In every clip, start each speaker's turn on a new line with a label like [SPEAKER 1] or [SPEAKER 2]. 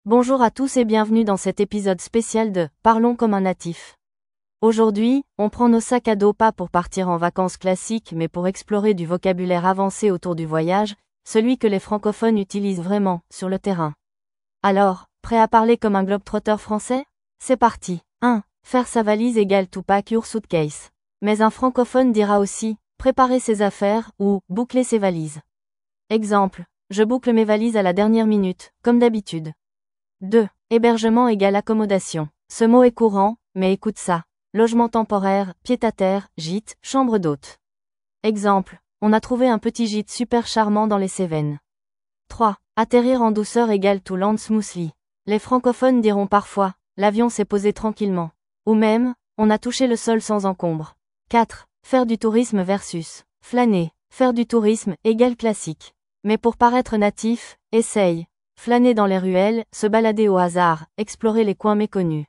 [SPEAKER 1] Bonjour à tous et bienvenue dans cet épisode spécial de Parlons comme un natif. Aujourd'hui, on prend nos sacs à dos pas pour partir en vacances classiques mais pour explorer du vocabulaire avancé autour du voyage, celui que les francophones utilisent vraiment, sur le terrain. Alors, prêt à parler comme un globe-trotter français? C'est parti. 1. Faire sa valise égale to pack your suitcase. Mais un francophone dira aussi, préparer ses affaires, ou, boucler ses valises. Exemple, je boucle mes valises à la dernière minute, comme d'habitude. 2. Hébergement égale accommodation. Ce mot est courant, mais écoute ça. Logement temporaire, pied-à-terre, gîte, chambre d'hôte. Exemple, on a trouvé un petit gîte super charmant dans les Cévennes. 3. Atterrir en douceur égale to land smoothly. Les francophones diront parfois, l'avion s'est posé tranquillement. Ou même, on a touché le sol sans encombre. 4. Faire du tourisme versus flâner. Faire du tourisme égale classique. Mais pour paraître natif, essaye. Flâner dans les ruelles, se balader au hasard, explorer les coins méconnus.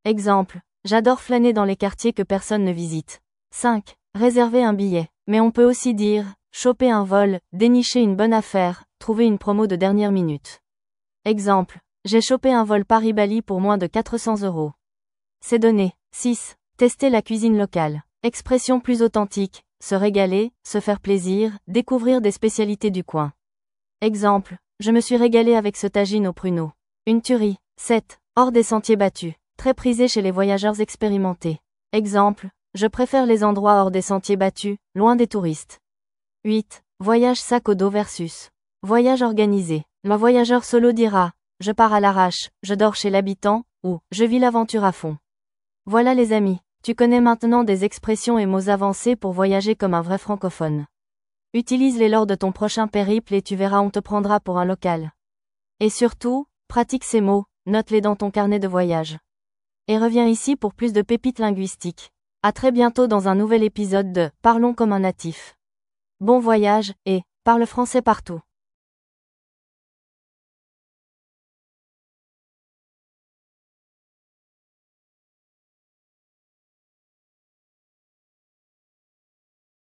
[SPEAKER 1] Exemple, j'adore flâner dans les quartiers que personne ne visite. 5. Réserver un billet. Mais on peut aussi dire, choper un vol, dénicher une bonne affaire, trouver une promo de dernière minute. Exemple, j'ai chopé un vol Paris-Bali pour moins de 400 €. C'est donné. 6. Tester la cuisine locale. Expression plus authentique, se régaler, se faire plaisir, découvrir des spécialités du coin. Exemple, je me suis régalé avec ce tagine au pruneau. Une tuerie. 7. Hors des sentiers battus. Très prisé chez les voyageurs expérimentés. Exemple, je préfère les endroits hors des sentiers battus, loin des touristes. 8. Voyage sac au dos versus voyage organisé. Le voyageur solo dira, je pars à l'arrache, je dors chez l'habitant, ou je vis l'aventure à fond. Voilà les amis, tu connais maintenant des expressions et mots avancés pour voyager comme un vrai francophone. Utilise-les lors de ton prochain périple et tu verras on te prendra pour un local. Et surtout, pratique ces mots, note-les dans ton carnet de voyage. Et reviens ici pour plus de pépites linguistiques. À très bientôt dans un nouvel épisode de Parlons comme un natif. Bon voyage, et parle français partout.